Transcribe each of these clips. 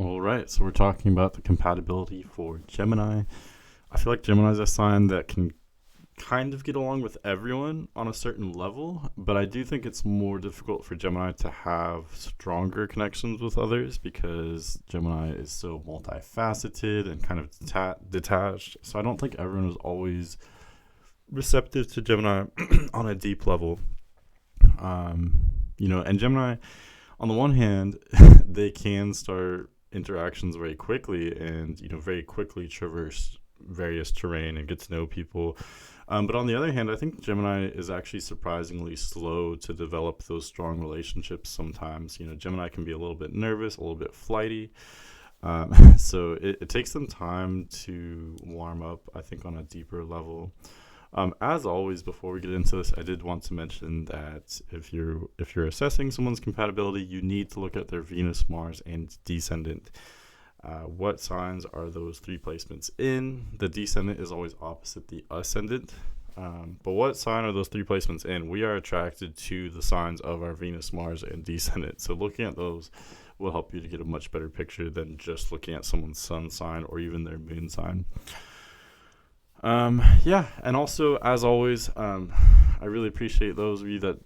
All right, so we're talking about the compatibility for Gemini. I feel like Gemini is a sign that can kind of get along with everyone on a certain level, but I do think it's more difficult for Gemini to have stronger connections with others because Gemini is so multifaceted and kind of detached. So I don't think everyone is always receptive to Gemini on a deep level. Um, and Gemini, on the one hand, they can start interactions very quickly and very quickly traverse various terrain and get to know people. But on the other hand, I think Gemini is actually surprisingly slow to develop those strong relationships sometimes. Gemini can be a little bit nervous, a little bit flighty. So it takes them time to warm up, I think, on a deeper level. As always, before we get into this, I did want to mention that if you're assessing someone's compatibility, you need to look at their Venus, Mars, and descendant. What signs are those three placements in? The descendant is always opposite the ascendant. But what sign are those three placements in? We are attracted to the signs of our Venus, Mars, and descendant. So looking at those will help you to get a much better picture than just looking at someone's sun sign or even their moon sign. And also, as always, I really appreciate those of you that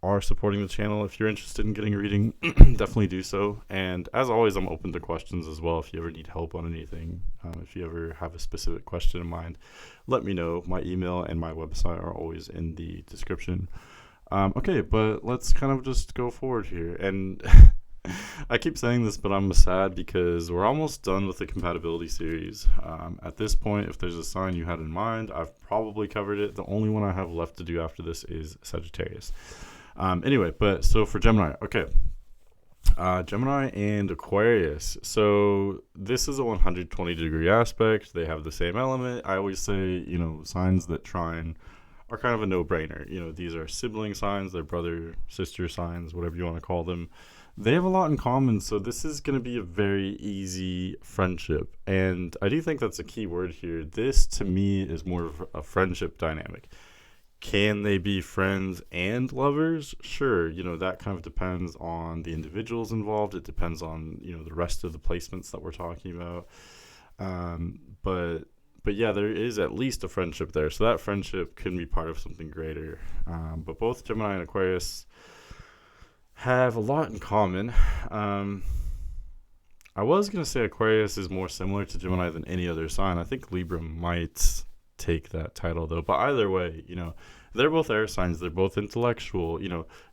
are supporting the channel. If you're interested in getting a reading, definitely do so. And as always, I'm open to questions as well. If you ever need help on anything, if you ever have a specific question in mind, let me know. My email and my website are always in the description. Okay, but let's kind of just go forward here. And I keep saying this, but I'm sad because we're almost done with the compatibility series. At this point, if there's a sign you had in mind, I've probably covered it. The only one I have left to do after this is Sagittarius. Anyway, but so for Gemini, okay. Gemini and Aquarius. So this is a 120-degree aspect. They have the same element. I always say, signs that trine are kind of a no-brainer. These are sibling signs, they're brother, sister signs, whatever you want to call them. They have a lot in common, so this is going to be a very easy friendship. And I do think that's a key word here. This, to me, is more of a friendship dynamic. Can they be friends and lovers? Sure, that kind of depends on the individuals involved. It depends on, the rest of the placements that we're talking about. But yeah, there is at least a friendship there. So that friendship can be part of something greater. But both Gemini and Aquarius have a lot in common. I was going to say Aquarius is more similar to Gemini than any other sign. I think Libra might take that title, though. But either way, they're both air signs. They're both intellectual.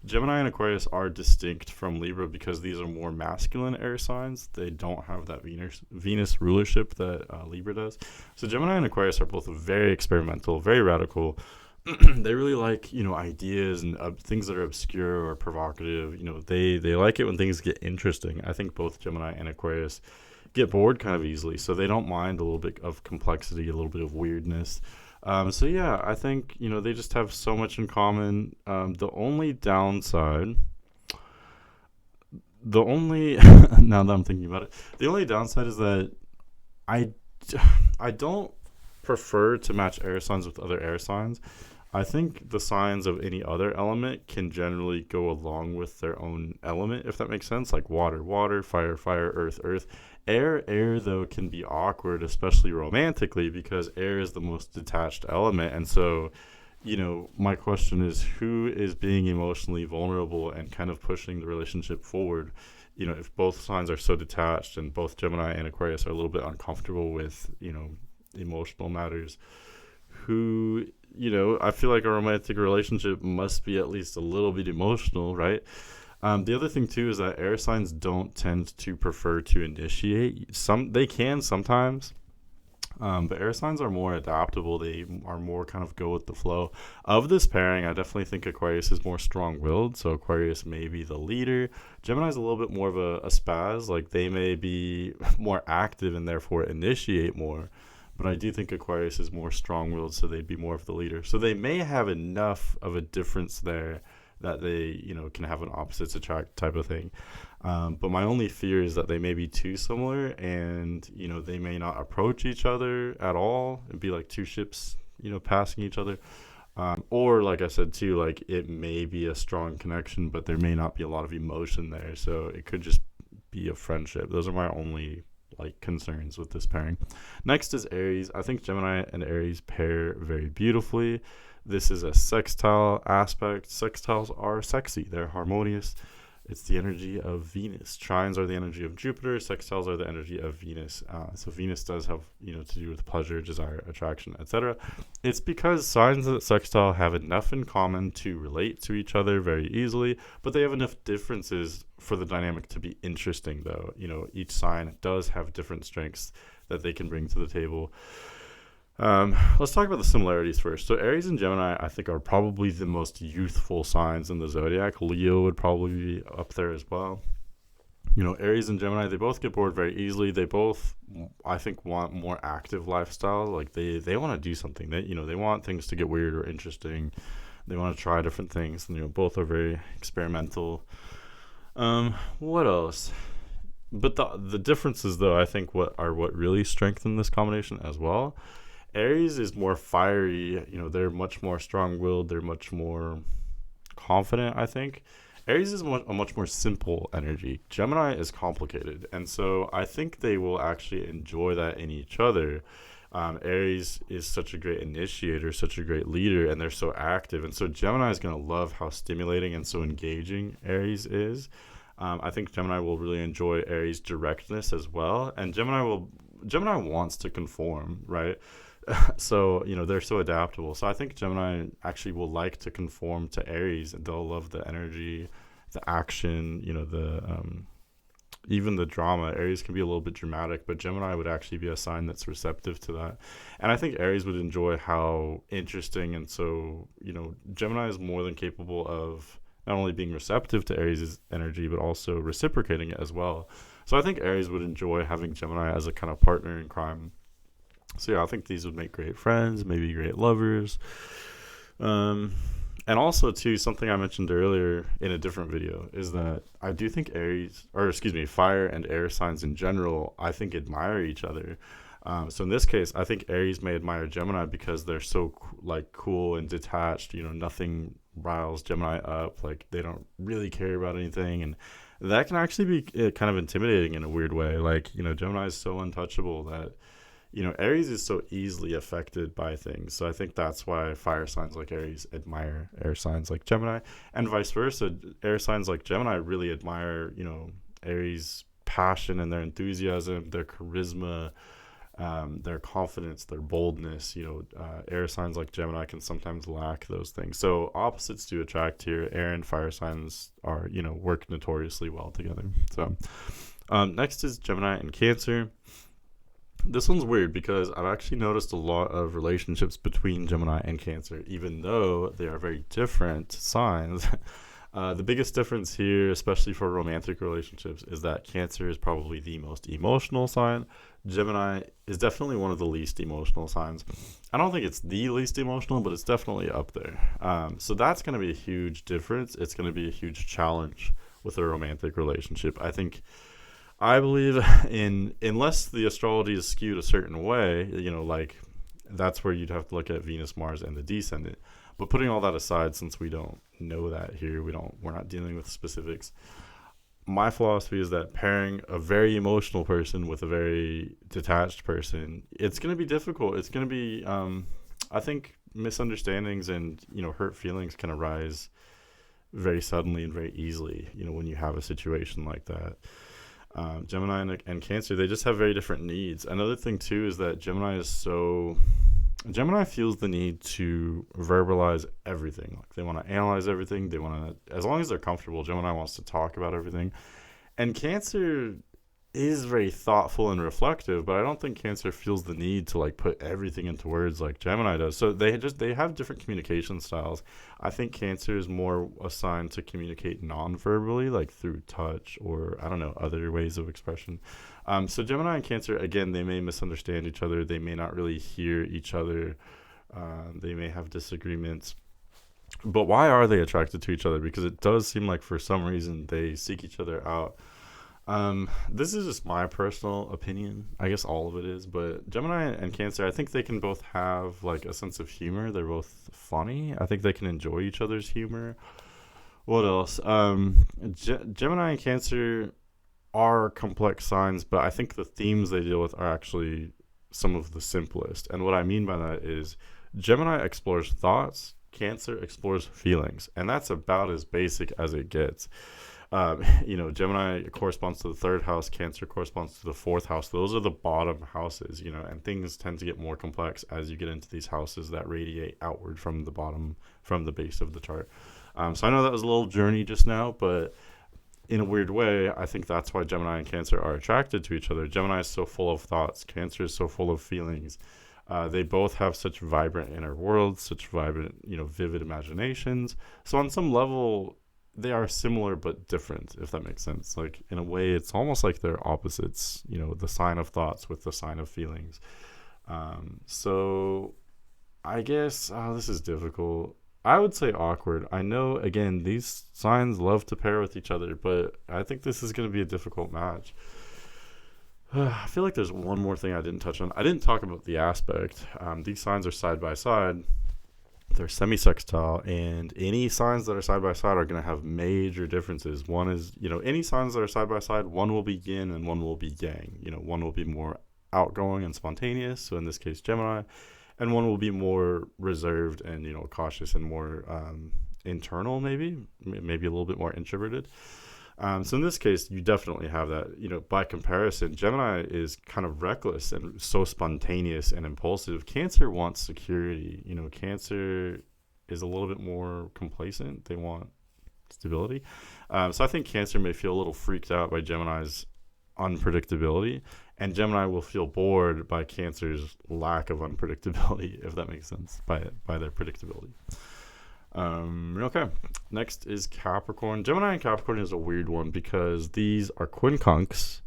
Gemini and Aquarius are distinct from Libra because these are more masculine air signs. They don't have that Venus rulership that Libra does. So Gemini and Aquarius are both very experimental, very radical. They really like ideas and things that are obscure or provocative. They like it when things get interesting. I think both Gemini and Aquarius get bored kind of easily, so they don't mind a little bit of complexity, a little bit of weirdness. So yeah, I think they just have so much in common. The only downside, now that I'm thinking about it, the only downside is that I don't prefer to match air signs with other air signs. I think the signs of any other element can generally go along with their own element, if that makes sense. Like water, fire, earth. Air, though, can be awkward, especially romantically, because air is the most detached element. And so, my question is, who is being emotionally vulnerable and kind of pushing the relationship forward? If both signs are so detached and both Gemini and Aquarius are a little bit uncomfortable with, emotional matters, I feel like a romantic relationship must be at least a little bit emotional, right? The other thing too is that air signs don't tend to prefer to initiate. They can sometimes, but air signs are more adaptable. They are more kind of go with the flow. Of this pairing, I definitely think Aquarius is more strong-willed, so Aquarius may be the leader. Gemini is a little bit more of a spaz. Like, they may be more active and therefore initiate more. But I do think Aquarius is more strong-willed, so they'd be more of the leader. So they may have enough of a difference there that they, can have an opposites attract type of thing. But my only fear is that they may be too similar and, they may not approach each other at all. It'd be like two ships, passing each other. Or like I said too, like it may be a strong connection, but there may not be a lot of emotion there. So it could just be a friendship. Those are my only like concerns with this pairing. Next is Aries. I think Gemini and Aries pair very beautifully. This is a sextile aspect. Sextiles are sexy. They're harmonious. It's the energy of Venus. Trines are the energy of Jupiter. Sextiles are the energy of Venus. So Venus does have, to do with pleasure, desire, attraction, etc. It's because signs that sextile have enough in common to relate to each other very easily, but they have enough differences for the dynamic to be interesting, though. Each sign does have different strengths that they can bring to the table. Let's talk about the similarities first. So Aries and Gemini, I think, are probably the most youthful signs in the zodiac. Leo would probably be up there as well. Aries and Gemini, they both get bored very easily. They both, I think, want more active lifestyle. Like they want to do something. They want things to get weird or interesting. They want to try different things. And both are very experimental. What else? But the differences, though, I think what really strengthen this combination as well. Aries is more fiery. They're much more strong-willed. They're much more confident, I think. Aries is a much more simple energy. Gemini is complicated. And so I think they will actually enjoy that in each other. Aries is such a great initiator, such a great leader, and they're so active. And so Gemini is going to love how stimulating and so engaging Aries is. I think Gemini will really enjoy Aries' directness as well. And Gemini wants to conform, right? So they're so adaptable. So I think Gemini actually will like to conform to Aries, and they'll love the energy, the action, even the drama. Aries can be a little bit dramatic, but Gemini would actually be a sign that's receptive to that. And I think Aries would enjoy how interesting, and so Gemini is more than capable of not only being receptive to Aries' energy, but also reciprocating it as well. So I think Aries would enjoy having Gemini as a kind of partner in crime. So yeah, I think these would make great friends, maybe great lovers. And also, too, something I mentioned earlier in a different video is that I do think fire and air signs in general, I think admire each other. So in this case, I think Aries may admire Gemini because they're so cool and detached. Nothing riles Gemini up. Like they don't really care about anything, and that can actually be kind of intimidating in a weird way. Like Gemini is so untouchable that Aries is so easily affected by things. So I think that's why fire signs like Aries admire air signs like Gemini, and vice versa. Air signs like Gemini really admire Aries' passion and their enthusiasm, their charisma, their confidence, their boldness. Air signs like Gemini can sometimes lack those things. So opposites do attract here. Air and fire signs are work notoriously well together. So next is Gemini and Cancer. This one's weird because I've actually noticed a lot of relationships between Gemini and Cancer, even though they are very different signs. The biggest difference here, especially for romantic relationships, is that Cancer is probably the most emotional sign. Gemini is definitely one of the least emotional signs. I don't think it's the least emotional, but it's definitely up there. So that's going to be a huge difference. It's going to be a huge challenge with a romantic relationship. I believe unless the astrology is skewed a certain way, like that's where you'd have to look at Venus, Mars, and the descendant. But putting all that aside, since we don't know that here, we're not dealing with specifics. My philosophy is that pairing a very emotional person with a very detached person, it's going to be difficult. It's going to be, I think, misunderstandings and hurt feelings can arise very suddenly and very easily. When you have a situation like that. Gemini and Cancer, they just have very different needs. Another thing too is that Gemini feels the need to verbalize everything. Like they want to analyze everything. They want to, as long as they're comfortable, Gemini wants to talk about everything. And Cancer is very thoughtful and reflective, but I don't think Cancer feels the need to put everything into words like Gemini does. So they have different communication styles. I think Cancer is more assigned to communicate non-verbally, like through touch or other ways of expression. So Gemini and Cancer, again, they may misunderstand each other. They may not really hear each other. They may have disagreements. But why are they attracted to each other? Because it does seem like for some reason they seek each other out. This is just my personal opinion. I guess all of it is, but Gemini and Cancer, I think they can both have a sense of humor. They're both funny. I think they can enjoy each other's humor. What else? Gemini and Cancer, are complex signs, but I think the themes they deal with are actually some of the simplest. And what I mean by that is Gemini explores thoughts, Cancer explores feelings, and that's about as basic as it gets. Gemini corresponds to the third house, Cancer corresponds to the fourth house. Those are the bottom houses, and things tend to get more complex as you get into these houses that radiate outward from the bottom, from the base of the chart. So I know that was a little journey just now, but in a weird way, I think that's why Gemini and Cancer are attracted to each other. Gemini is so full of thoughts, Cancer is so full of feelings. They both have such vibrant inner worlds, such vibrant, vivid imaginations. So on some level, they are similar but different, if that makes sense. Like, in a way, it's almost like they're opposites, the sign of thoughts with the sign of feelings. So I guess this is difficult. I would say awkward. I know, again, these signs love to pair with each other, but I think this is going to be a difficult match. I feel like there's one more thing I didn't touch on. I didn't talk about the aspect. These signs are side by side. They're semi-sextile, and any signs that are side by side are going to have major differences. One is, any signs that are side by side, one will be yin and one will be yang. One will be more outgoing and spontaneous, so in this case, Gemini, and one will be more reserved and, cautious and more internal, maybe a little bit more introverted. So in this case, you definitely have that. By comparison, Gemini is kind of reckless and so spontaneous and impulsive. Cancer wants security. Cancer is a little bit more complacent. They want stability. So I think Cancer may feel a little freaked out by Gemini's unpredictability, and Gemini will feel bored by Cancer's lack of unpredictability, if that makes sense, by their predictability. Okay, next is Capricorn. Gemini and Capricorn is a weird one because these are quincunx.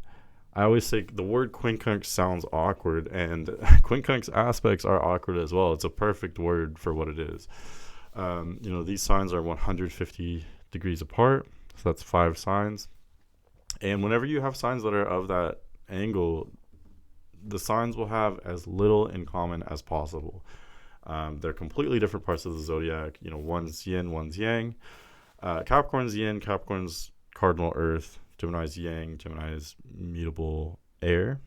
I always say the word quincunx sounds awkward, and quincunx aspects are awkward as well. It's a perfect word for what it is. These signs are 150 degrees apart, so that's 5 signs. And whenever you have signs that are of that angle, the signs will have as little in common as possible. They're completely different parts of the zodiac. One's yin, one's yang. Capricorn's yin, Capricorn's cardinal earth. Gemini's yang, Gemini's mutable air.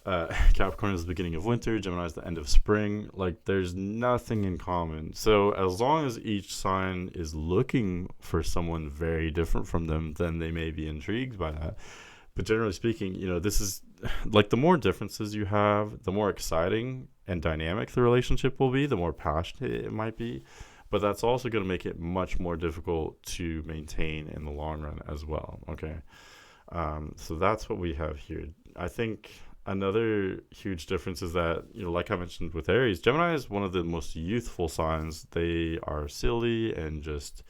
Capricorn is the beginning of winter. Gemini is the end of spring. Like, there's nothing in common. So as long as each sign is looking for someone very different from them, then they may be intrigued by that. But generally speaking, this is like, the more differences you have, the more exciting and dynamic the relationship will be, the more passionate it might be. But that's also going to make it much more difficult to maintain in the long run as well. Okay. So that's what we have here. I think another huge difference is that, like I mentioned with Aries, Gemini is one of the most youthful signs. They are silly and just,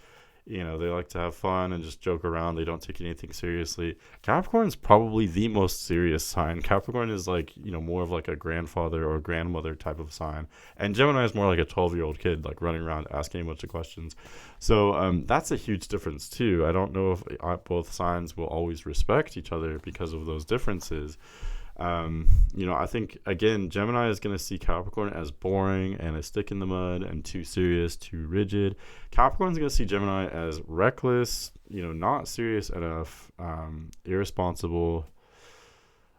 they like to have fun and just joke around. They don't take anything seriously. Capricorn is probably the most serious sign. Capricorn is like, more of like a grandfather or grandmother type of sign. And Gemini is more like a 12-year-old kid, like running around asking a bunch of questions. So that's a huge difference too. I don't know if both signs will always respect each other because of those differences. I think, again, Gemini is going to see Capricorn as boring and a stick in the mud and too serious, too rigid. Capricorn is going to see Gemini as reckless, not serious enough, irresponsible.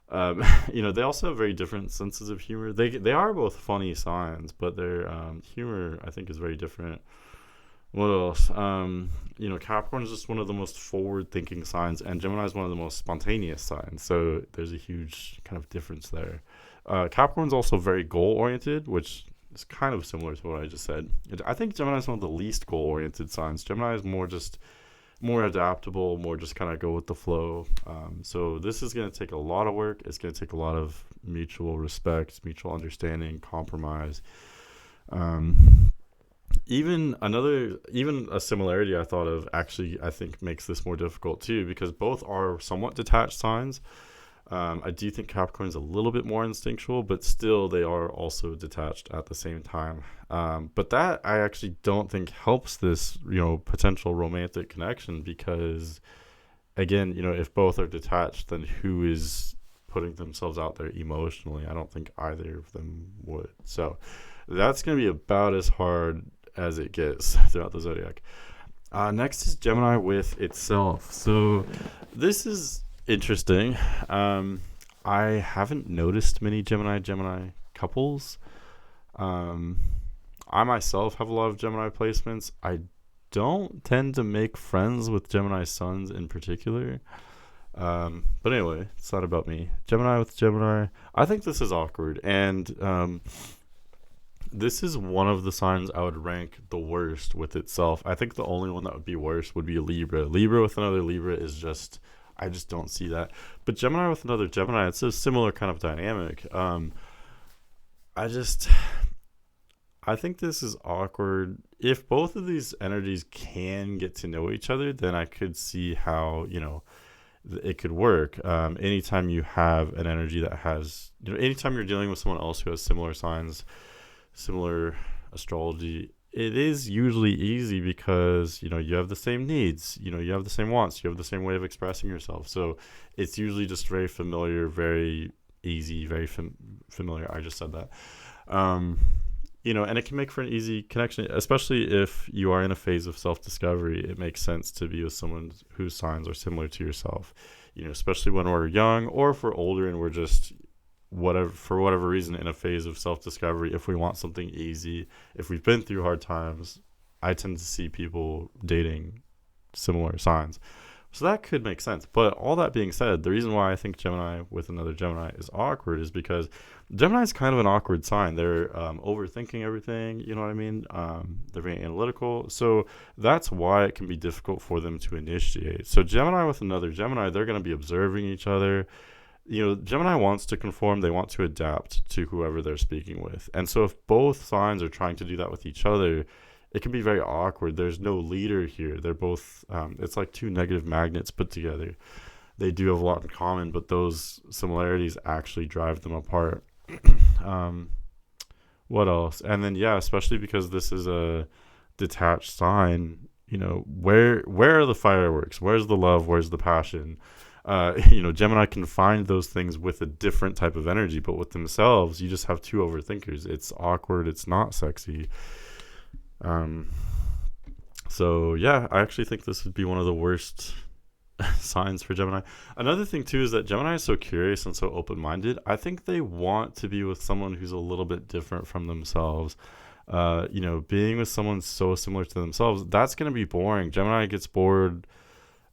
They also have very different senses of humor. They are both funny signs, but their humor, I think, is very different. What else? Capricorn is just one of the most forward-thinking signs, and Gemini is one of the most spontaneous signs. So there's a huge kind of difference there. Capricorn's also very goal-oriented, which is kind of similar to what I just said. I think Gemini is one of the least goal-oriented signs. Gemini is more adaptable, more just kind of go with the flow. So this is going to take a lot of work. It's going to take a lot of mutual respect, mutual understanding, compromise. Even a similarity I thought of, actually, I think makes this more difficult too, because both are somewhat detached signs. I do think Capricorn is a little bit more instinctual, but still they are also detached at the same time. But that I actually don't think helps this, potential romantic connection, because again, if both are detached, then who is putting themselves out there emotionally? I don't think either of them would. So that's going to be about as hard as it gets throughout the zodiac. Next is Gemini with itself. So this is interesting. Um, I haven't noticed many Gemini couples. Um, I myself have a lot of Gemini placements. I don't tend to make friends with Gemini suns in particular. But anyway, it's not about me. Gemini with Gemini. I think this is awkward, and this is one of the signs I would rank the worst with itself. I think the only one that would be worse would be Libra. Libra with another Libra is just, I just don't see that. But Gemini with another Gemini, it's a similar kind of dynamic. I just, I think this is awkward. If both of these energies can get to know each other, then I could see how, it could work. Anytime you have an energy that has, anytime you're dealing with someone else who has similar signs, similar astrology, it is usually easy because you have the same needs, you have the same wants, you have the same way of expressing yourself, so it's usually just very familiar, very easy, very familiar. I just said that. um and it can make for an easy connection, especially if you are in a phase of self-discovery. It makes sense to be with someone whose signs are similar to yourself, especially when we're young, or if we're older and we're just for whatever reason in a phase of self-discovery. If we want something easy, if we've been through hard times, I tend to see people dating similar signs, so that could make sense. But all that being said, the reason why I think Gemini with another Gemini is awkward is because Gemini is kind of an awkward sign. They're overthinking everything, you know what I mean? They're very analytical, so that's why it can be difficult for them to initiate. So Gemini with another Gemini, they're going to be observing each other. Gemini wants to conform, they want to adapt to whoever they're speaking with. And so if both signs are trying to do that with each other, it can be very awkward. There's no leader here. They're both, it's like two negative magnets put together. They do have a lot in common, but those similarities actually drive them apart. What else? And then, yeah, especially because this is a detached sign, where are the fireworks? Where's the love? Where's the passion? Gemini can find those things with a different type of energy, but with themselves, you just have two overthinkers. It's awkward. It's not sexy. So yeah, I actually think this would be one of the worst signs for Gemini. Another thing too is that Gemini is so curious and so open-minded. I think they want to be with someone who's a little bit different from themselves. Being with someone so similar to themselves, that's going to be boring. Gemini gets bored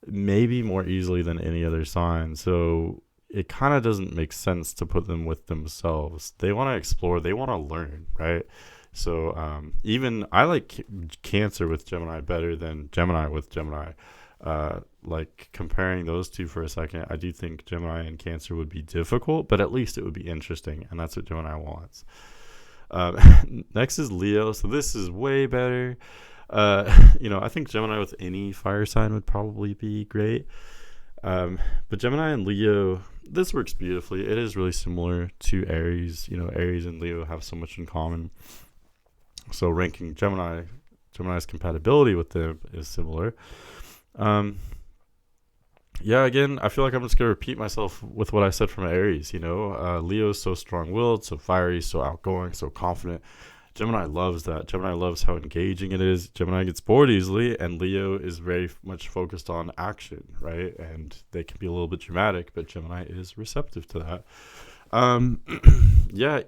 maybe more easily than any other sign, so it kind of doesn't make sense to put them with themselves. They want to explore, they want to learn, right? So even I like Cancer with Gemini better than Gemini with Gemini. Like comparing those two for a second, I do think Gemini and Cancer would be difficult, but at least it would be interesting, and that's what Gemini wants. Next is Leo, so this is way better. I think Gemini with any fire sign would probably be great. But Gemini and Leo, this works beautifully. It is really similar to Aries. Aries and Leo have so much in common. So ranking Gemini's compatibility with them is similar. Again, I feel like I'm just gonna repeat myself with what I said from Aries. Leo is so strong-willed, so fiery, so outgoing, so confident. Gemini loves that. Gemini loves how engaging it is. Gemini gets bored easily, and Leo is very much focused on action, right? And they can be a little bit dramatic, but Gemini is receptive to that.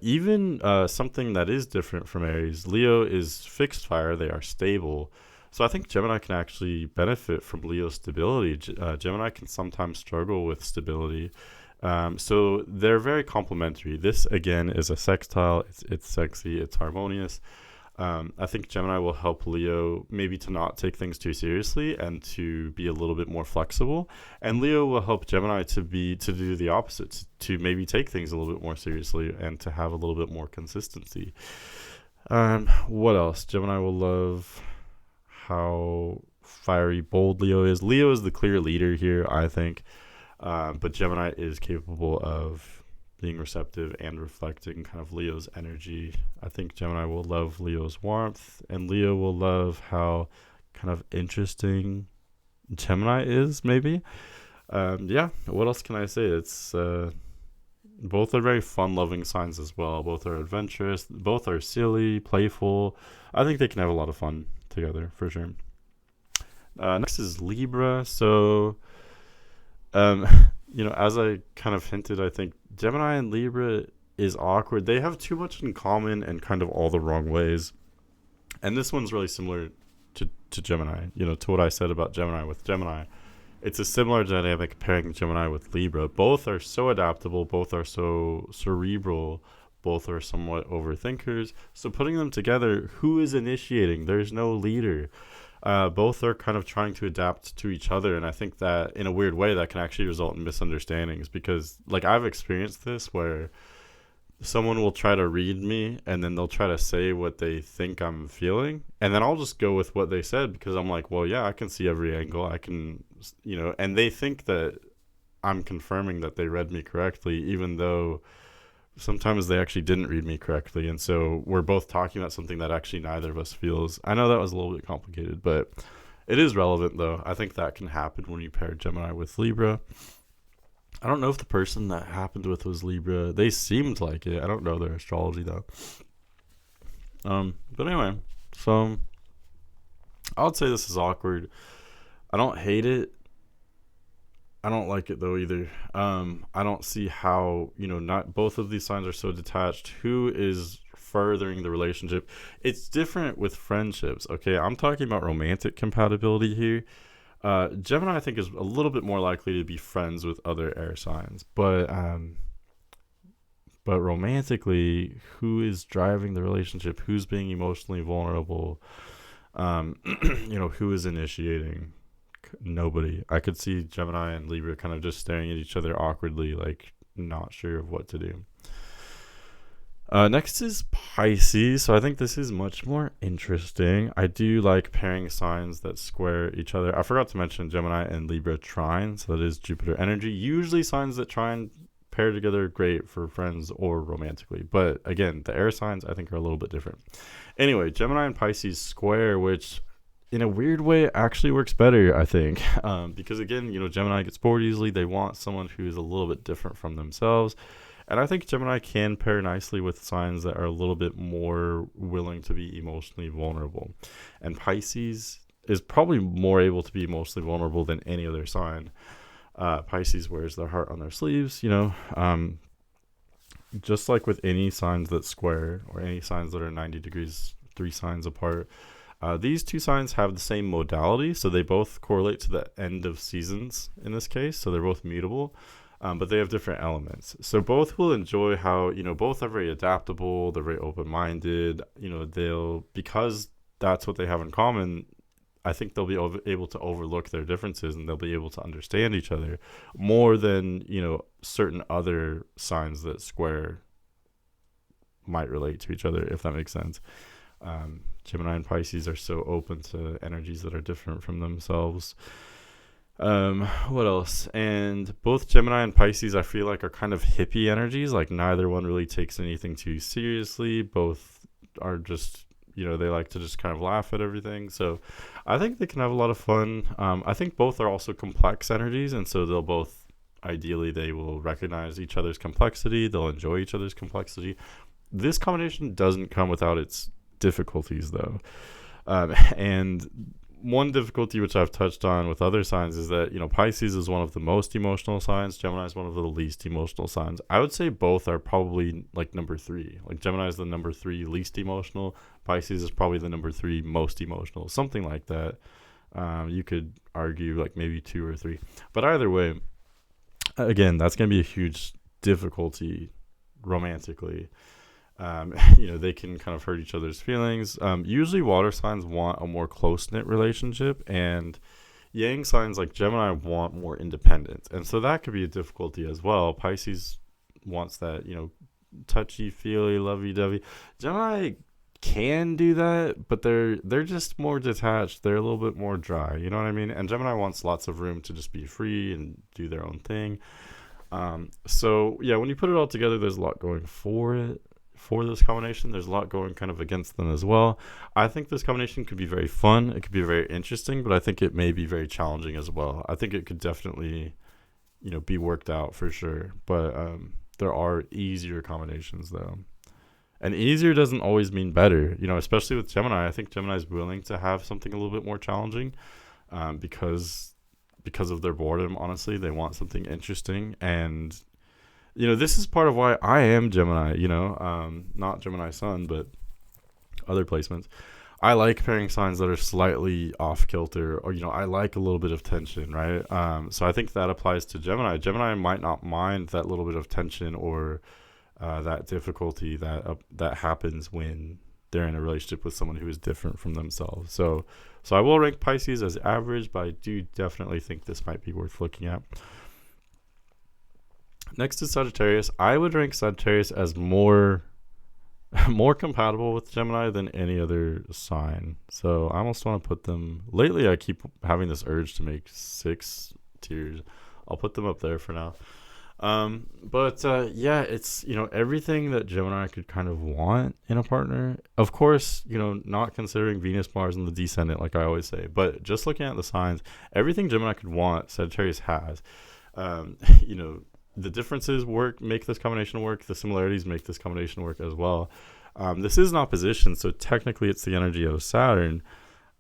Even something that is different from Aries, Leo is fixed fire. They are stable. So I think Gemini can actually benefit from Leo's stability. Gemini can sometimes struggle with stability. So they're very complementary. This, again, is a sextile. It's sexy. It's harmonious. I think Gemini will help Leo maybe to not take things too seriously and to be a little bit more flexible. And Leo will help Gemini to do the opposite, to maybe take things a little bit more seriously and to have a little bit more consistency. What else? Gemini will love how fiery, bold Leo is. Leo is the clear leader here, I think. But Gemini is capable of being receptive and reflecting kind of Leo's energy. I think Gemini will love Leo's warmth, and Leo will love how kind of interesting Gemini is, maybe. What else can I say? It's both are very fun-loving signs as well. Both are adventurous. Both are silly, playful. I think they can have a lot of fun together, for sure. Next is Libra. So as I kind of hinted, I think Gemini and Libra is awkward. They have too much in common and kind of all the wrong ways. And this one's really similar to Gemini, to what I said about Gemini with Gemini. It's a similar dynamic pairing Gemini with Libra. Both are so adaptable, both are so cerebral, both are somewhat overthinkers. So putting them together, who is initiating? There's no leader. Both are kind of trying to adapt to each other, and I think that in a weird way that can actually result in misunderstandings, because like I've experienced this where someone will try to read me and then they'll try to say what they think I'm feeling, and then I'll just go with what they said because I'm like, well, yeah, I can see every angle. I can, and they think that I'm confirming that they read me correctly, even though sometimes they actually didn't read me correctly. And so we're both talking about something that actually neither of us feels. I know that was a little bit complicated, but it is relevant though. I think that can happen when you pair Gemini with Libra. I don't know if the person that happened with was Libra. They seemed like it. I don't know their astrology though. But anyway, so I would say this is awkward. I don't hate it. I don't like it though either. I don't see how, not both of these signs are so detached. Who is furthering the relationship? It's different with friendships. Okay, I'm talking about romantic compatibility here. Gemini, I think, is a little bit more likely to be friends with other air signs, but romantically, who is driving the relationship? Who's being emotionally vulnerable? Who is initiating? Nobody. I could see Gemini and Libra kind of just staring at each other awkwardly, like not sure of what to do. Next is Pisces. So I think this is much more interesting. I do like pairing signs that square each other. I forgot to mention Gemini and Libra trine. So that is Jupiter energy. Usually signs that trine pair together great for friends or romantically. But again, the air signs I think are a little bit different. Anyway, Gemini and Pisces square, which in a weird way actually works better, I think. Because again, Gemini gets bored easily. They want someone who's a little bit different from themselves. And I think Gemini can pair nicely with signs that are a little bit more willing to be emotionally vulnerable. And Pisces is probably more able to be emotionally vulnerable than any other sign. Pisces wears their heart on their sleeves, just like with any signs that square or any signs that are 90 degrees, 3 signs apart. These two signs have the same modality, so they both correlate to the end of seasons in this case, so they're both mutable. But they have different elements. So both will enjoy how, both are very adaptable. They're very open-minded. Because that's what they have in common, I think they'll be able to overlook their differences and they'll be able to understand each other more than, certain other signs that square might relate to each other, if that makes sense. Gemini and Pisces are so open to energies that are different from themselves. What else? And both Gemini and Pisces, I feel like, are kind of hippie energies. Like neither one really takes anything too seriously. Both are just, they like to just kind of laugh at everything. So I think they can have a lot of fun. I think both are also complex energies. And so they'll both, ideally, they will recognize each other's complexity. They'll enjoy each other's complexity. This combination doesn't come without its difficulties, though. And one difficulty which I've touched on with other signs is that, Pisces is one of the most emotional signs. Gemini is one of the least emotional signs. I would say both are probably like number 3. Like Gemini is the number 3 least emotional. Pisces is probably the number 3 most emotional. Something like that. You could argue like maybe 2 or 3. But either way, again, that's going to be a huge difficulty romantically. They can kind of hurt each other's feelings. Usually water signs want a more close-knit relationship, and yang signs like Gemini want more independence. And so that could be a difficulty as well. Pisces wants that, touchy-feely, lovey-dovey. Gemini can do that, but they're just more detached. They're a little bit more dry, you know what I mean? And Gemini wants lots of room to just be free and do their own thing. So, yeah, when you put it all together, there's a lot going for this combination. There's a lot going kind of against them as well. I think this combination could be very fun. It could be very interesting, but I think it may be very challenging as well. I think it could definitely, be worked out for sure. But there are easier combinations though. And easier doesn't always mean better, especially with Gemini. I think Gemini is willing to have something a little bit more challenging because because of their boredom. Honestly, they want something interesting, and this is part of why I am Gemini. Not Gemini Sun, but other placements. I like pairing signs that are slightly off kilter, or I like a little bit of tension, right? So I think that applies to Gemini. Gemini might not mind that little bit of tension or that difficulty that happens when they're in a relationship with someone who is different from themselves. So I will rank Pisces as average, but I do definitely think this might be worth looking at. Next is Sagittarius. I would rank Sagittarius as more compatible with Gemini than any other sign. So I almost want to put them. Lately, I keep having this urge to make 6 tiers. I'll put them up there for now. Yeah, it's everything that Gemini could kind of want in a partner. Of course, not considering Venus, Mars, and the descendant, like I always say, but just looking at the signs, everything Gemini could want, Sagittarius has. The differences make this combination work. The similarities make this combination work as well. This is an opposition, so technically it's the energy of Saturn.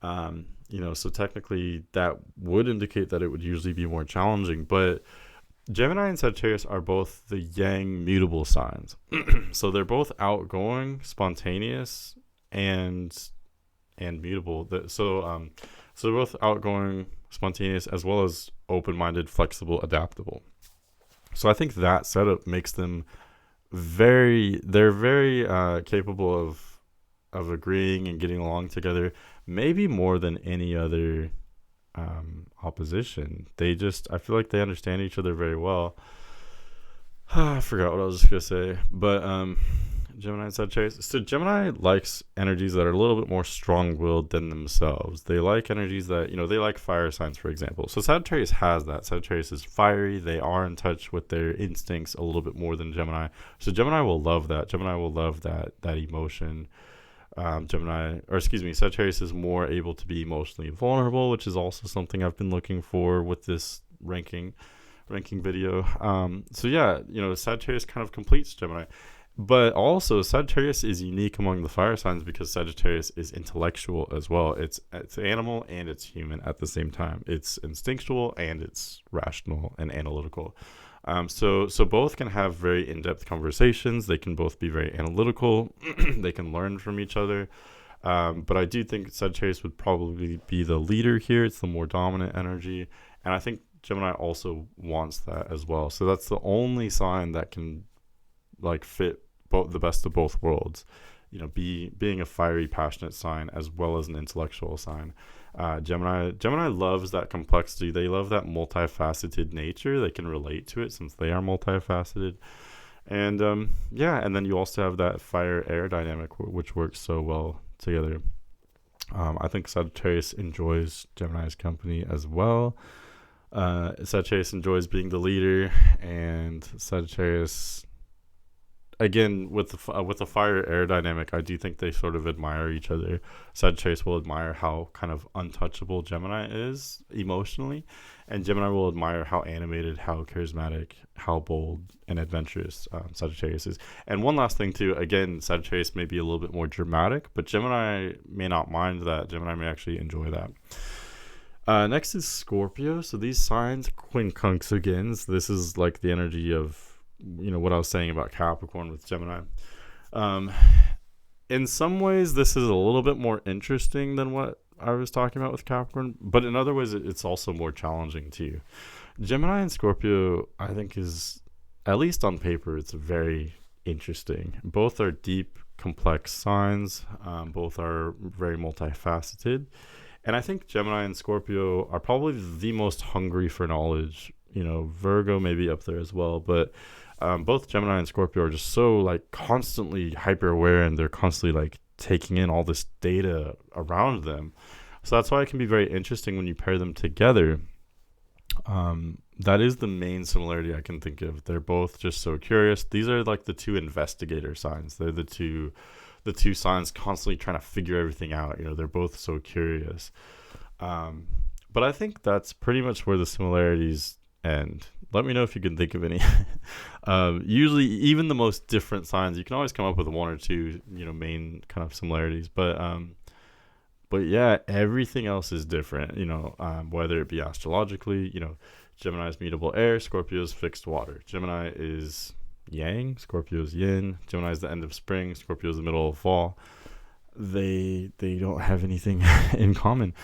So technically that would indicate that it would usually be more challenging. But Gemini and Sagittarius are both the yang mutable signs. So they're both outgoing, spontaneous, and mutable. So they're both outgoing, spontaneous, as well as open-minded, flexible, adaptable. So I think that setup makes them very capable of agreeing and getting along together, maybe more than any other opposition. I feel like they understand each other very well. I forgot what I was just gonna say, but Gemini and Sagittarius. So Gemini likes energies that are a little bit more strong-willed than themselves. They like energies that, they like fire signs, for example. So Sagittarius has that. Sagittarius is fiery. They are in touch with their instincts a little bit more than Gemini. So Gemini will love that. Gemini will love that emotion. Sagittarius is more able to be emotionally vulnerable, which is also something I've been looking for with this ranking video. Sagittarius kind of completes Gemini. But also, Sagittarius is unique among the fire signs because Sagittarius is intellectual as well. It's animal and it's human at the same time. It's instinctual and it's rational and analytical. So both can have very in-depth conversations. They can both be very analytical. They can learn from each other. But I do think Sagittarius would probably be the leader here. It's the more dominant energy. And I think Gemini also wants that as well. So that's the only sign that can fit the best of both worlds, being a fiery, passionate sign as well as an intellectual sign. Gemini loves that complexity. They love that multifaceted nature. They can relate to it since they are multifaceted. And and then you also have that fire-air dynamic, which works so well together. I think Sagittarius enjoys Gemini's company as well. Sagittarius enjoys being the leader, and Sagittarius, again, with the fire-air dynamic, I do think they sort of admire each other. Sagittarius will admire how kind of untouchable Gemini is emotionally, and Gemini will admire how animated, how charismatic, how bold and adventurous Sagittarius is. And one last thing too, again, Sagittarius may be a little bit more dramatic, but Gemini may not mind that. Gemini may actually enjoy that. Next is Scorpio. So these signs, quincunxigans, this is like the energy of what I was saying about Capricorn with Gemini. In some ways, this is a little bit more interesting than what I was talking about with Capricorn, but in other ways, it's also more challenging too. Gemini and Scorpio, I think, is, at least on paper, it's very interesting. Both are deep, complex signs. Both are very multifaceted. And I think Gemini and Scorpio are probably the most hungry for knowledge. Virgo may be up there as well, but both Gemini and Scorpio are just so constantly hyper aware, and they're constantly taking in all this data around them. So that's why it can be very interesting when you pair them together. That is the main similarity I can think of. They're both just so curious. These are the two investigator signs. They're the two signs constantly trying to figure everything out. They're both so curious. But I think that's pretty much where the similarities end. Let me know if you can think of any. Usually, even the most different signs, you can always come up with one or two, main kind of similarities. But But yeah, everything else is different, whether it be astrologically, Gemini is mutable air, Scorpio is fixed water. Gemini is yang, Scorpio is yin. Gemini is the end of spring, Scorpio is the middle of fall. They don't have anything in common.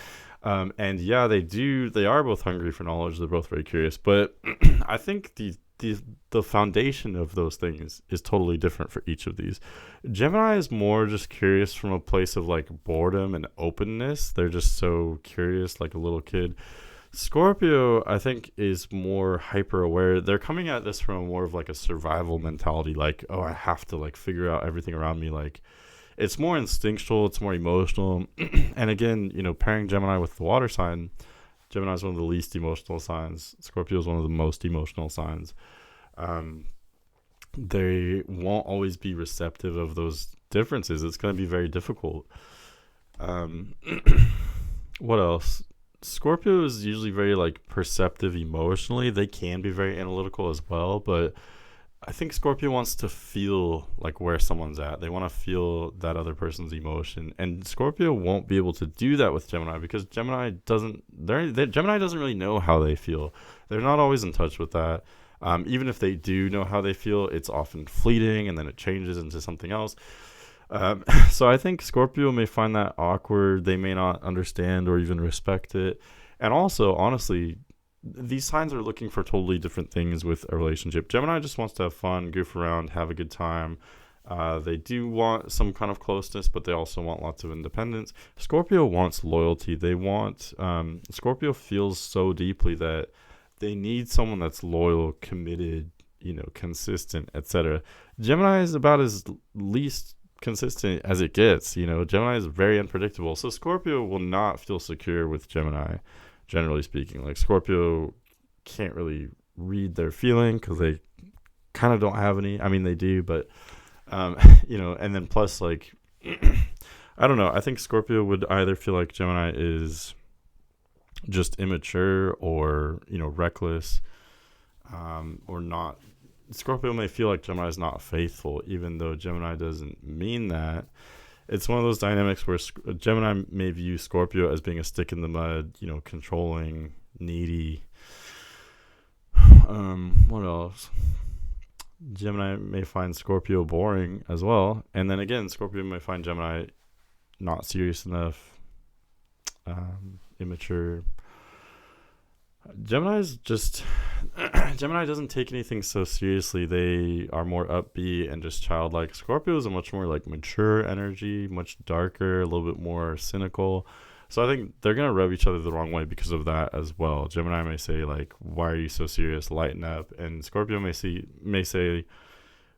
And yeah, they are both hungry for knowledge. They're both very curious, but I think the foundation of those things is totally different for each of these. Gemini is more just curious from a place of like boredom and openness. They're just so curious, like a little kid. Scorpio, I think, is more hyper aware. They're coming at this from more of like a survival mentality, like, oh, I have to like figure out everything around me. Like, it's more instinctual, it's more emotional. And again, pairing Gemini with the water sign, Gemini is one of the least emotional signs. Scorpio is one of the most emotional signs. They won't always be receptive of those differences. It's going to be very difficult. What else? Scorpio is usually very like perceptive emotionally. They can be very analytical as well, but I think Scorpio wants to feel like where someone's at. They want to feel that other person's emotion, and Scorpio won't be able to do that with Gemini because Gemini doesn't really know how they feel. They're not always in touch with that. Even if they do know how they feel, it's often fleeting and then it changes into something else. So I think Scorpio may find that awkward. They may not understand or even respect it. And also, honestly, these signs are looking for totally different things with a relationship. Gemini just wants to have fun, goof around, have a good time. They do want some kind of closeness, but they also want lots of independence. Scorpio wants loyalty. Scorpio feels so deeply that they need someone that's loyal, committed, consistent, etc. Gemini is about as least consistent as it gets. Gemini is very unpredictable. So Scorpio will not feel secure with Gemini. Generally speaking, like Scorpio can't really read their feeling because they kind of don't have any. I mean, they do, but and then plus like I don't know. I think Scorpio would either feel like Gemini is just immature or reckless, or not. Scorpio may feel like Gemini is not faithful, even though Gemini doesn't mean that. It's one of those dynamics where Gemini may view Scorpio as being a stick in the mud, controlling, needy. What else? Gemini may find Scorpio boring as well. And then again, Scorpio may find Gemini not serious enough, immature. Gemini doesn't take anything so seriously. They are more upbeat and just childlike. Scorpio is a much more like mature energy, much darker, a little bit more cynical. So I think they're going to rub each other the wrong way because of that as well. Gemini may say like, why are you so serious? Lighten up. And Scorpio may say,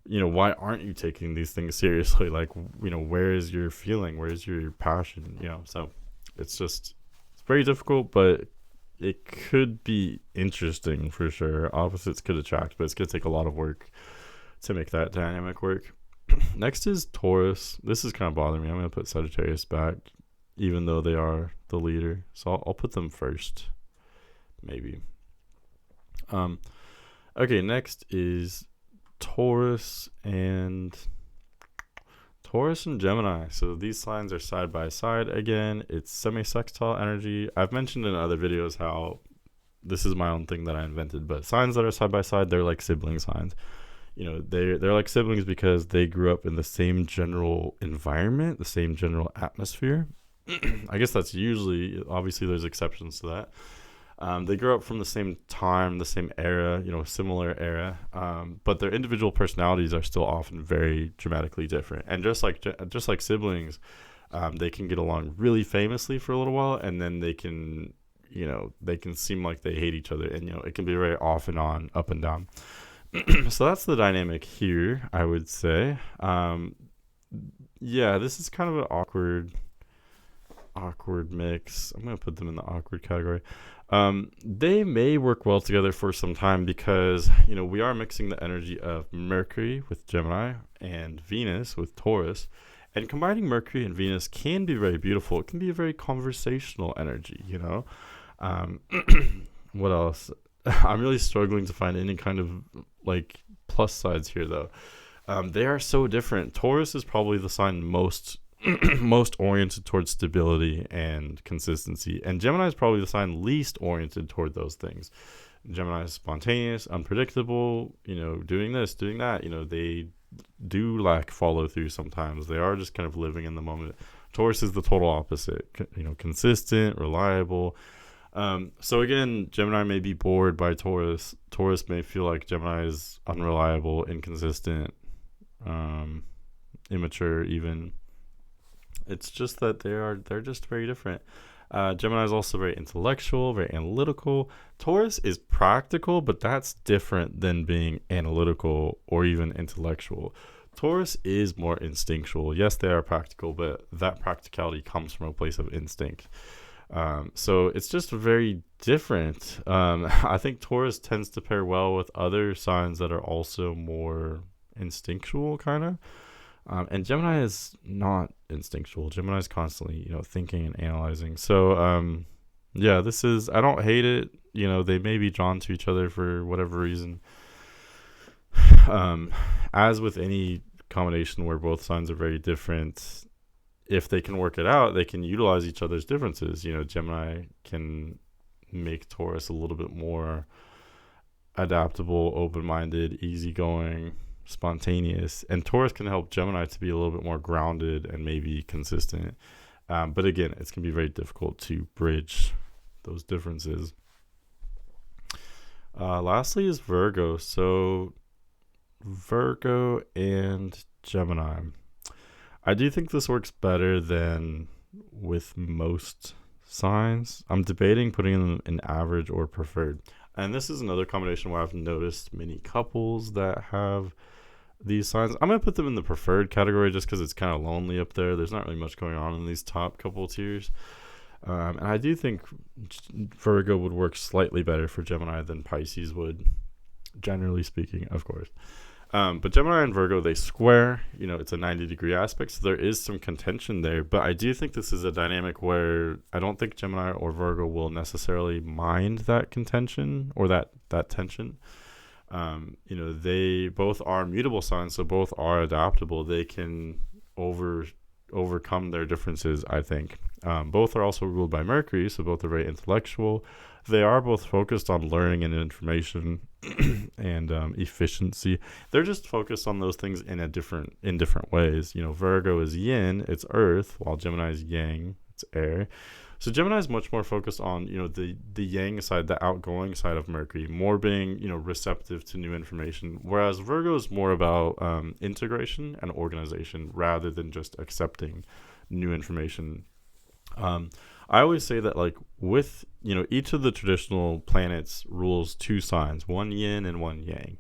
why aren't you taking these things seriously? Like, where is your feeling? Where is your passion? So it's very difficult, but it could be interesting for sure. Opposites could attract, but it's going to take a lot of work to make that dynamic work. Next is Taurus. This is kind of bothering me. I'm going to put Sagittarius back, even though they are the leader. So I'll put them first, maybe. Okay, next is Taurus and Gemini. So these signs are side by side again. It's semi-sextile energy. I've mentioned in other videos how this is my own thing that I invented, but signs that are side by side, they're like sibling signs. They're like siblings because they grew up in the same general environment, the same general atmosphere. I guess that's usually, obviously there's exceptions to that. They grew up from the same time, the same era, similar era, but their individual personalities are still often very dramatically different. And just like siblings, they can get along really famously for a little while, and then they can seem like they hate each other, and it can be very off and on, up and down. So that's the dynamic here, I would say. Yeah, this is kind of an awkward mix. I'm gonna put them in the awkward category. They may work well together for some time because we are mixing the energy of Mercury with Gemini and Venus with Taurus, and combining Mercury and Venus can be very beautiful. It can be a very conversational energy. What else? I'm really struggling to find any kind of plus sides here though. They are so different. Taurus is probably the sign most most oriented towards stability and consistency. And Gemini is probably the sign least oriented toward those things. Gemini is spontaneous, unpredictable, doing this, doing that. They do lack follow through sometimes. They are just kind of living in the moment. Taurus is the total opposite, consistent, reliable. So again, Gemini may be bored by Taurus. Taurus may feel like Gemini is unreliable, inconsistent, immature even. It's just that they're just very different. Gemini is also very intellectual, very analytical. Taurus is practical, but that's different than being analytical or even intellectual. Taurus is more instinctual. Yes, they are practical, but that practicality comes from a place of instinct. So it's just very different. I think Taurus tends to pair well with other signs that are also more instinctual, kind of. And Gemini is not instinctual. Gemini is constantly, thinking and analyzing. So, I don't hate it. They may be drawn to each other for whatever reason. As with any combination where both signs are very different, if they can work it out, they can utilize each other's differences. Gemini can make Taurus a little bit more adaptable, open-minded, easygoing, spontaneous, and Taurus can help Gemini to be a little bit more grounded and maybe consistent. But again, it's going to be very difficult to bridge those differences. Lastly is Virgo. So Virgo and Gemini. I do think this works better than with most signs. I'm debating putting them in average or preferred. And this is another combination where I've noticed many couples that have these signs. I'm going to put them in the preferred category just because it's kind of lonely up there. There's not really much going on in these top couple tiers. And I do think Virgo would work slightly better for Gemini than Pisces would, generally speaking, of course. But Gemini and Virgo, they square. It's a 90-degree aspect, so there is some contention there. But I do think this is a dynamic where I don't think Gemini or Virgo will necessarily mind that contention or that tension. They both are mutable signs, so both are adaptable. They can overcome their differences, I think. Both are also ruled by Mercury, so both are very intellectual. They are both focused on learning and information and efficiency. They're just focused on those things in different ways. Virgo is yin, it's earth, while Gemini is yang, it's air. So Gemini is much more focused on, the yang side, the outgoing side of Mercury, more being, receptive to new information, whereas Virgo is more about integration and organization rather than just accepting new information. I always say that, with, each of the traditional planets rules two signs, one yin and one yang.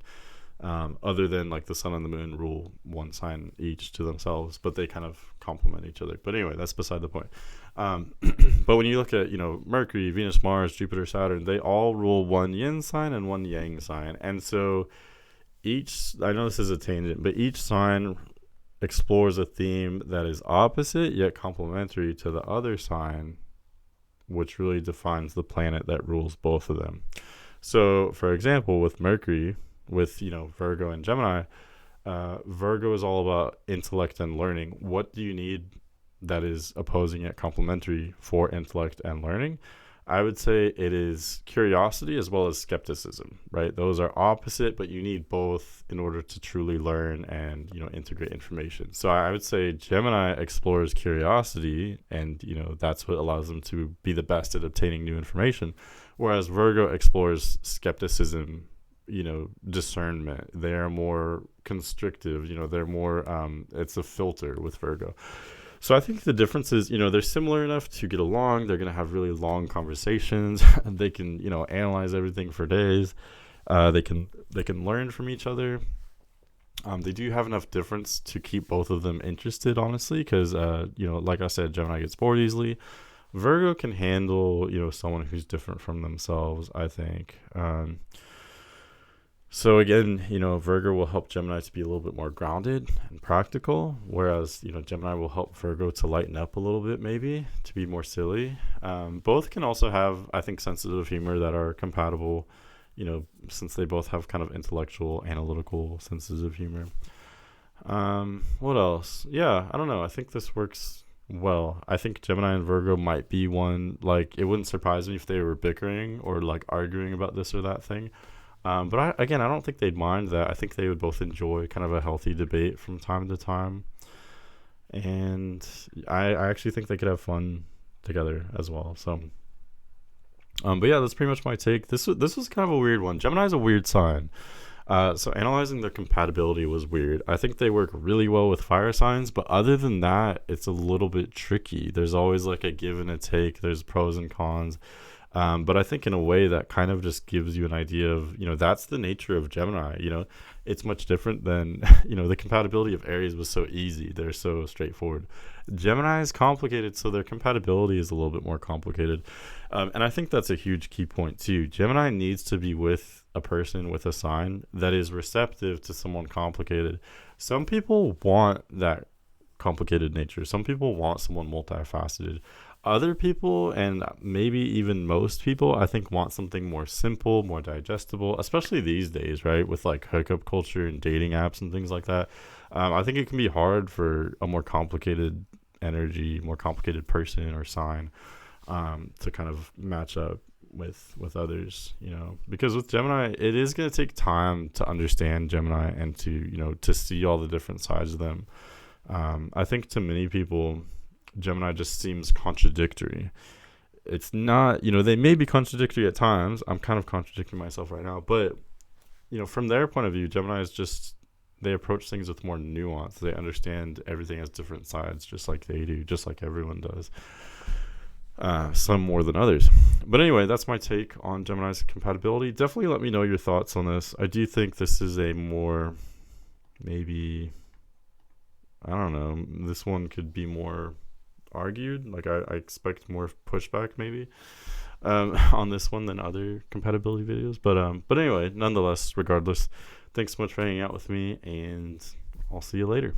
Other than the sun and the moon rule one sign each to themselves, but they kind of complement each other. But anyway, that's beside the point. But when you look at, Mercury, Venus, Mars, Jupiter, Saturn, they all rule one yin sign and one yang sign. And so I know this is a tangent, but each sign explores a theme that is opposite yet complementary to the other sign, which really defines the planet that rules both of them. So, for example, with Mercury, with Virgo and Gemini, Virgo is all about intellect and learning. What do you need that is opposing yet complementary for intellect and learning? I would say it is curiosity as well as skepticism, right? Those are opposite, but you need both in order to truly learn and, integrate information. So I would say Gemini explores curiosity, and, that's what allows them to be the best at obtaining new information. Whereas Virgo explores skepticism, discernment. They are more constrictive, they're more, it's a filter with Virgo. So I think the difference is, they're similar enough to get along. They're going to have really long conversations. They can, analyze everything for days. They can learn from each other. They do have enough difference to keep both of them interested, honestly, because, like I said, Gemini gets bored easily. Virgo can handle, someone who's different from themselves, I think. So again, Virgo will help Gemini to be a little bit more grounded and practical, whereas, Gemini will help Virgo to lighten up a little bit, maybe, to be more silly. Both can also have, I think, sensitive humor that are compatible, since they both have kind of intellectual, analytical senses of humor. What else? Yeah, I don't know. I think this works well. I think Gemini and Virgo might be one. Like, it wouldn't surprise me if they were bickering or like arguing about this or that thing. But again, I don't think they'd mind that. I think they would both enjoy kind of a healthy debate from time to time, and I actually think they could have fun together as well. So, but yeah, that's pretty much my take. This was kind of a weird one. Gemini's a weird sign. So analyzing their compatibility was weird. I think they work really well with fire signs, but other than that, it's a little bit tricky. There's always like a give and a take. There's pros and cons. But I think in a way that kind of just gives you an idea of, that's the nature of Gemini. It's much different than, the compatibility of Aries was so easy. They're so straightforward. Gemini is complicated, so their compatibility is a little bit more complicated. And I think that's a huge key point too. Gemini needs to be with a person with a sign that is receptive to someone complicated. Some people want that complicated nature. Some people want someone multifaceted. Other people, and maybe even most people, I think want something more simple, more digestible, especially these days, right? With like hookup culture and dating apps and things like that. I think it can be hard for a more complicated energy, more complicated person or sign to kind of match up with others, because with Gemini, it is going to take time to understand Gemini and to see all the different sides of them. I think to many people, Gemini just seems contradictory. It's not, they may be contradictory at times. I'm kind of contradicting myself right now, but from their point of view, Gemini is just, they approach things with more nuance. They understand everything has different sides, just like they do, just like everyone does. Some more than others. But anyway, that's my take on Gemini's compatibility. Definitely let me know your thoughts on this. I do think this is a more, maybe, I don't know, this one could be more argued. Like I expect more pushback maybe on this one than other compatibility videos. But anyway, nonetheless, regardless, thanks so much for hanging out with me, and I'll see you later.